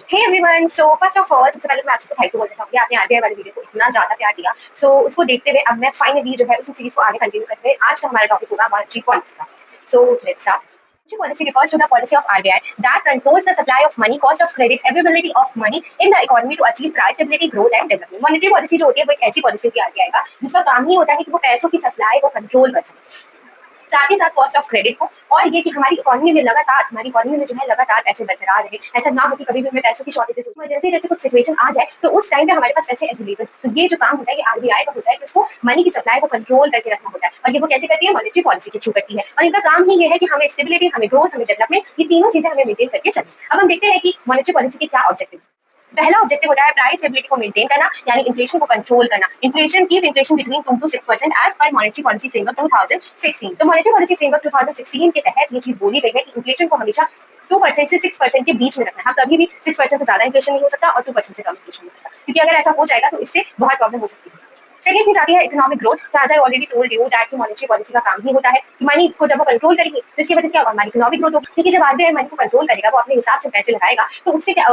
Hey everyone, so first of all सबसे पहले मैं आपको थैंक यू बोलना चाहूंगी, आपने आरबीआई वाली वीडियो को इतना ज्यादा प्यार दिया। सो उसको देखते हुए अब मैं फाइनली जो है उसी सीरीज को आगे कंटिन्यू करते हुए आज का हमारा टॉपिक होगा मॉनेटरी पॉलिसी का। So let's start. Monetary policy refers to the policy of RBI that controls the supply of money, cost of credit, availability of money in the economy to achieve price stability, growth and development. Monetary policy जो होती है वो एक ऐसी policy होती है RBI का जिसका काम ही होता है कि वो पैसों की सप्लाई को कंट्रोल कर सके, साथ ही साथ कॉस्ट ऑफ क्रेडिट को, और ये कि हमारी इकोनॉमी में लगातार हमारी इकोनॉमी में जो है लगातार पैसे बरकरार रहे, ऐसा ना हो कि कभी भी हमें पैसों की शॉर्टेजेस हो, जैसे जैसे कुछ सिचुएशन आ जाए तो उस टाइम पे हमारे पास पैसे अवेलेबल। तो ये जो काम होता है ये आरबीआई का होता है कि उसको मनी की सप्लाई को कंट्रोल करके रखना होता है, और ये वो कैसे करती है, मॉनेटरी पॉलिसी के थ्रू करती है। और इनका काम ही ये है कि हमें स्टेबिलिटी, हमें ग्रोथ, हमें डेवलपमेंट, ये तीनों चीजें हमें मेंटेन करके चलनी। अब हम देखते हैं कि मॉनेटरी पॉलिसी के क्या ऑब्जेक्टिव। पहला ऑब्जेक्टिव होता है प्राइस स्टेबिलिटी को मेंटेन करना, यानी इन्फ्लेशन को कंट्रोल करना। इन्फ्लेशन बिटवीन 2 to 6% एज पर मॉनेटरी पॉलिसी फ्रेमवर्क 2016। तो मॉनेटरी पॉलिसी फ्रेमवर्क 2016 के तहत ये चीज बोली गई है कि इन्फ्लेशन को हमेशा 2% से 6% के बीच में रखना है। हाँ, कभी भी 6% से ज्यादा इन्फ्लेशन नहीं हो सकता और 2% से कम इन्फ्लेशन नहीं हो सकता, क्योंकि अगर ऐसा हो जाएगा तो इससे बहुत प्रॉब्लम हो सकती है। सेकेंड चीज आती है economic growth. As I already told you that monetary policy का काम ही होता है कि मनी को जब वो कंट्रोल करेगी तो इसकी वजह से क्या होगा, हमारी इकोनॉमिक ग्रोथ होगी। क्योंकि जब आरबीआई मनी को कंट्रोल करेगा, वो अपने हिसाब से पैसे लगाएगा, तो उससे क्या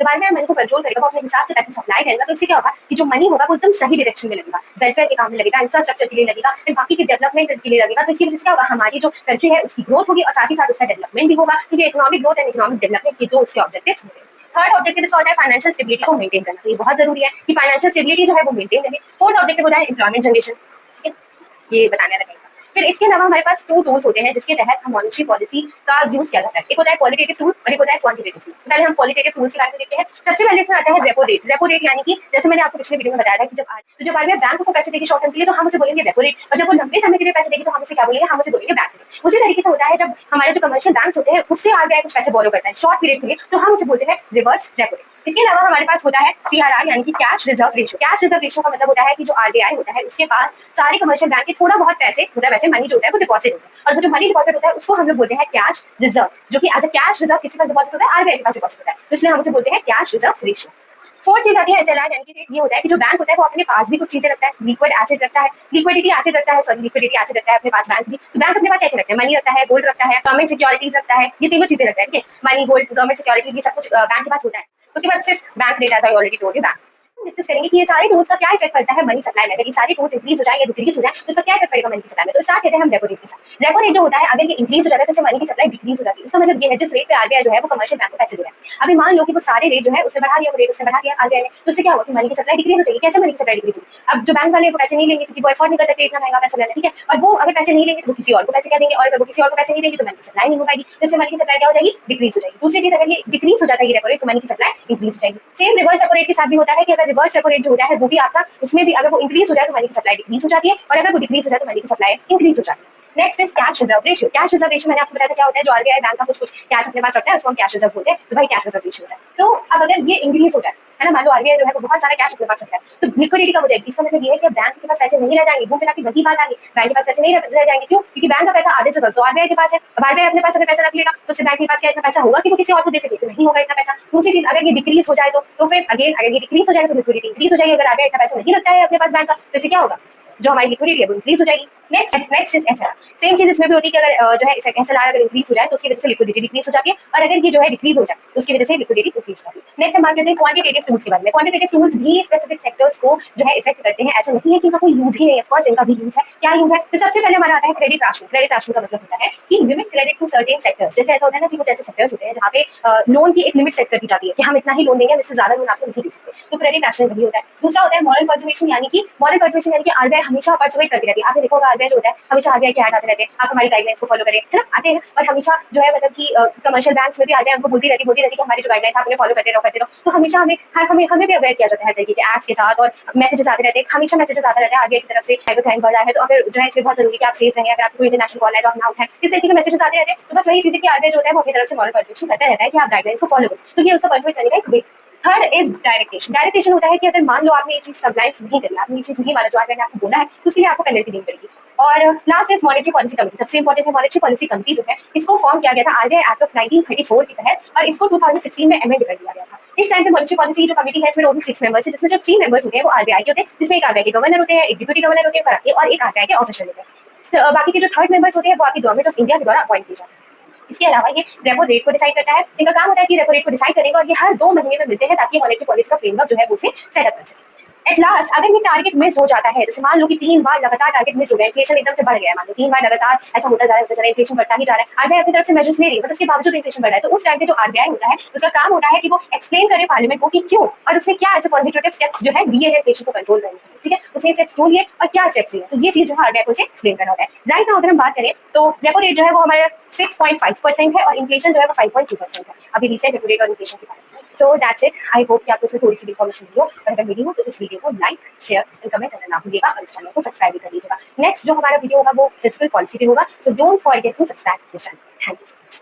जब आरबीआई मनी को कंट्रोल करेगा, वो अपने हिसाब से पैसे सप्लाई करेगा, तो इससे क्या होगा कि जो मनी होगा वो एकदम सही डायरेक्शन में लगेगा, वेलफेयर के काम में लगेगा, इंफ्रास्ट्रक्चर के लिए लगेगा, फिर बाकी के डेवलपमेंट के लिए लगेगा। तो इसकी वजह से क्या होगा, हमारी जो कंट्री है उसकी ग्रोथ होगी और साथ ही साथ उसका डेवलपमेंट भी होगा, क्योंकि economic growth and economic development ये दो उसके ऑब्जेक्टिव्स होंगे। थर्ड ऑब्जेक्टिव इसका होता है फाइनेंशियल स्टेबिलिटी को मेंटेन करना। तो ये बहुत जरूरी है कि फाइनेंशियल स्टेबिलिटी जो है वो मेंटेन रहे। फोर्थ ऑब्जेक्टिव होता है एम्प्लॉयमेंट जनरेशन, ठीक है, ये बताने लगेगा। फिर इसके अलावा हमारे पास 2 टूल्स होते हैं जिसके तहत हम मॉनेटरी पॉलिसी का यूज किया जाता है। एक होता है क्वालिटेटिव टूल और एक होता है क्वांटिटेटिव टूल। पहले हम क्वालिटेटिव टूल्स के बारे में देखते हैं। सबसे पहले इसमें आता है रेपो रेट। रेपो रेट यानी कि जैसे मैंने आपको पिछले वीडियो में बताया था कि जब आरबीआई बैंक को पैसे देगी शॉर्ट टर्म के लिए तो हम उसे बोलेंगे रेपो रेट, और जब वो लंबे समय के लिए पैसे देगी तो हम उसे क्या बोलेंगे, हम उसे बोलेंगे बैंक रेट। उसी तरीके से होता है जब हमारे जो कमर्शियल बैंक होते हैं उससे आरबीआई कुछ पैसे बोरो करता है शॉर्ट पीरियड के लिए, तो हम उसे बोलते हैं रिवर्स रेपो रेट। इसके अलावा हमारे पास होता है सीआरआर यानी कि cash reserve ratio. Cash reserve ratio का मतलब होता है कि जो आरबीआई होता है उसके पास सारे कमर्शियल बैंक के थोड़ा बहुत पैसे, मतलब वैसे मनी जो होता है वो डिपॉजिट होता है, और वो जो मनी डिपॉजिट होता है उसको हम लोग बोलते हैं कैश रिजर्व, जो कि एज अ कैश रिजर्व किसी का डिपॉजिट होता है, आरबीआई के पास डिपॉजिट होता है, तो इसलिए हम उसे बोलते हैं कैश रिजर्व रेशियो। फोर्थ चीज आती है एसएलआर यानी कि ये होता है कि जो बैंक होता है वो अपने पास भी कुछ चीजें रखता है, लिक्विड एसिड रखता है, लिक्विडिटी एसिड रखता है, सॉरी लिक्विडिटी एसिड रखता है अपने पास बैंक भी। तो बैंक अपने पास क्या रखता है, मनी रखता है, गोल्ड रखता है, गवर्नमेंट सिक्योरिटीज रखता है, ये तीनों चीजें रखता है, ठीक है, मनी, गोल्ड, गवर्नमेंट सिक्योरिटीज, ये सब कुछ बैंक के पास होता है। उसके बाद सिर्फ bank rate, as I already told you, bank discuss करेंगे कि ये सारे टूल्स का क्या इफेक्ट पड़ता है मनी सप्लाई में। अगर ये सारे टूल्स इंक्रीज हो जाए या डिक्रीज हो जाए तो इसका क्या इफेक्ट पड़ेगा मनी की सप्लाई में। तो स्टार्ट करते हैं हम रेपो रेट के साथ। रेपो रेट जो होता है अगर ये इंक्रीज हो जाता है तो इससे मनी की सप्लाई डिक्रीज हो जाती है। इसका मतलब ये है जिस रेट पे आरबीआई जो है वो कमर्शियल बैंक को पैसे दे रहा है, अभी मान लो कि वो सारे रेट जो है उसने बढ़ा दिया, वो रेट उसने बढ़ा दिया आरबीआई ने, तो उससे क्या होगा कि मनी की सप्लाई डिक्रीज हो जाएगी। कैसे मनी की सप्लाई डिक्रीज होगी, अब जो बैंक वाले वो पैसे नहीं लेंगे क्योंकि वो अफोर्ड नहीं कर सकते इतना महंगा पैसा लेना, ठीक है, और वो अगर पैसे नहीं लेंगे तो वो किसी और को पैसे क्या देंगे, और अगर वो किसी और को पैसे नहीं देंगे तो मनी की सप्लाई नहीं हो पाएगी, तो इससे मनी की सप्लाई क्या हो जाएगी, डिक्रीज हो जाएगी। दूसरी चीज, अगर ये डिक्रीज हो जाता है ये रेपो रेट तो मनी की सप्लाई इंक्रीज हो जाएगी। सेम रिवर्स रेपो रेट के साथ भी होता है कि अगर रिवर्स रेपो रेट जो होता है वो भी आपका, उसमें भी अगर वो इंक्रीज हो जाए तो मनी की सप्लाई डिक्रीज हो जाती है, और अगर वो डिक्रीज हो जाए तो मनी की सप्लाई इंक्रीज हो जाती है। Next is cash reserve ratio. Cash reserve ratio मैंने आपको बताया था क्या होता है, जो आरबीआई बैंक का कुछ कुछ कैश अपने पास रखता है उसको हम कैश रिजर्व बोलते हैं, तो भाई कैश रिजर्व रेशियो होता है। तो अब अगर ये इंक्रीज हो जाए, है ना, मान लो आरबीआई जो है वो बहुत सारा कैश अपने पास रखता है, तो लिक्विडिटी कम हो जाएगी। इसका मतलब ये है कि बैंक के पास पैसे नहीं रह जाएंगे, घूम फिरा के वही बात आ गई, बैंक के पास पैसे नहीं रह जाएंगे। क्यों, क्योंकि बैंक का पैसा आधे से तो आरबीआई के पास है। अब आरबीआई अपने पास अगर पैसा रख लेगा तो उससे बैंक के पास क्या इतना पैसा होगा कि वो किसी और को दे सके, तो नहीं होगा इतना पैसा। दूसरी चीज, अगर ये डिक्रीज हो जाए तो फिर अगेन अगर ये डिक्रीज हो जाएगा तो लिक्विडिटी इंक्रीज हो जाएगी। अगर आरबीआई इतना पैसा नहीं रखता है अपने पास बैंक का तो इससे क्या होगा, जो हमारी लिक्विडिटी है वो इंक्रीज हो जाएगी। Next is SLR. सेम चीज इसमें भी होती है कि अगर जो है एसएलआर अगर इंक्रीज हो जाए तो उसकी वजह से लिक्विडिटी डिक्रीज हो जाती है, और अगर ये जो है डिक्रीज हो जाए तो उसकी वजह से लिक्विडिटी इंक्रीज होती है। नेक्स्ट हम बात करते हैं क्वांटिटेटिव टूल्स के बारे में। क्वांटिटेटिव टूल्स भी स्पेसिफिक सेक्टर्स को जो है इफेक्ट करते हैं, ऐसा नहीं है कि इनका कोई यूज ही नहीं है, ऑफ कोर्स इनका भी यूज है। क्या यूज है, तो सबसे पहले हमारा आता है क्रेडिट राशनिंग। क्रेडिट राशनिंग का मतलब होता है कि limit credit to certain sectors. जैसे ऐसा होता है ना कि कुछ ऐसे सेक्टर्स होते हैं जहाँ पे लोन की एक लिमिट सेट कर दी जाती है कि हम इतना ही लोन देंगे, इससे ज्यादा लोन आपको नहीं दे सकते, तो क्रेडिट राशनिंग भी होता है। दूसरा होता है मॉरल परसुएशन, यानी कि मॉरल परसुएशन यानी कि आरबीआई हमेशा परसुएट करती रहती है। आपने देखा होगा आरबीआई जो होता है हमेशा आरबीआई के ऐड आते रहते हैं, आप हमारी गाइडलाइंस को फॉलो करें, है ना, आते हैं, और हमेशा जो है मतलब कि कमर्शियल बैंक्स में भी आरबीआई हमको बोलती रहती कि हमारी जो गाइडलाइंस आप उन्हें फॉलो करते रहो। तो हमेशा हमें भी अवेयर किया जाता है हर तरीके के एड्स के साथ, और मैसेजेस आते रहते हैं, हमेशा मैसेजेस आते रहते हैं आरबीआई की तरफ से, साइबर क्राइम बढ़ रहा है तो अगर जो है इसलिए बहुत जरूरी है कि आप सेफ रहें, अगर आपको कोई इंटरनेशनल कॉल है तो आप ना उठाएं, इस तरीके के मैसेजेस आते रहते हैं। तो बस वही चीजें कि आरबीआई जो होता है वो अपनी तरफ से मॉरल परसुएशन करता रहता है कि आप गाइडलाइंस को फॉलो करो, तो ये उसका परसुएट करने का एक वे। Third is डायरेक्टेशन। डायरेक्टेशन होता है कि अगर मान लो आपने ये चीज कंप्लायंस नहीं करी, आपने ये चीज नहीं माना जो आरबीआई ने आपको बोला है, तो उसके लिए आपको पेनल्टी देनी पड़ेगी। और last is monetary policy committee. सबसे इंपॉर्टेंट है मॉनेटरी पॉलिसी कमिटी जो है, इसको फॉर्म किया गया था आरबीआई एक्ट ऑफ 1934 के तहत, और इसको 2016 में अमेंड कर दिया गया था। इस टाइम पे मॉनेटरी पॉलिसी जो कमिटी है इसमें टोटल 6 मेंबर्स है, जिसमें जो 3 मेंबर्स होते हैं वो आरबीआई के होते हैं, जिसमें एक आरबीआई के गवर्नर होते हैं, एक डिप्टी गवर्नर होते हैं और एक आरबीआई के ऑफिसर होते हैं। बाकी के जो थर्ड मेंबर्स होते हैं वो आपकी गवर्नमेंट ऑफ इंडिया के द्वारा अपॉइंट किए जाते हैं। इसके अलावा ये रेपो रेट को डिसाइड करता है। इनका काम होता है कि रेपो रेट को डिसाइड करेंगे और ये हर 2 महीने में मिलते हैं ताकि मॉनेटरी पॉलिसी का फ्रेमवर्क जो है वो उसे सेटअप कर सके। एट लास्ट अगर ये टारगेट मिस हो जाता है, जैसे मान लो कि 3 बार लगातार टारगेट मिस हो गया, इन्फ्लेशन एकदम से बढ़ गया है, मान लो 3 बार लगातार ऐसा होता जा रहा है, इन्फ्लेशन बढ़ता ही जा रहा है, आरबीआई अपनी तरफ से मेजर्स ले रही है, बट उसके बावजूद इन्फ्लेशन बढ़ रहा है, तो उस टाइम पे जो आरबीआई होता है, उसका काम होता है कि वो एक्सप्लेन करे पार्लियामेंट को कि क्यों और उसने क्या ऐसे पॉजिटिव स्टेप्स जो है लिए हैं इन्फ्लेशन को कंट्रोल करने के लिए, ठीक है? उसने स्टेप्स क्यों लिए और क्या स्टेप्स लिए, तो ये चीज जो है आरबीआई को उसे एक्सप्लेन करना होता है। राइट नाउ अगर हम बात करें तो रेपो रेट जो है वो हमारा 6.5% है और इन्फ्लेशन जो है वो 5.2% है, अभी रिसेंट रेपो रेट और इन्फ्लेशन के बारे में। So that's it. I hope कि आपको इसमें थोड़ी सी इन्फॉर्मेशन मिली हो, और अगर मिली हो तो इस वीडियो को लाइक, शेयर एंड कमेंट करना ना भूलिएगा और इस चैनल को सब्सक्राइब भी कर लीजिएगा। नेक्स्ट जो हमारा वीडियो होगा वो फिजिकल पॉलिसी पे होगा, so don't forget to subscribe this channel. Thank you so much.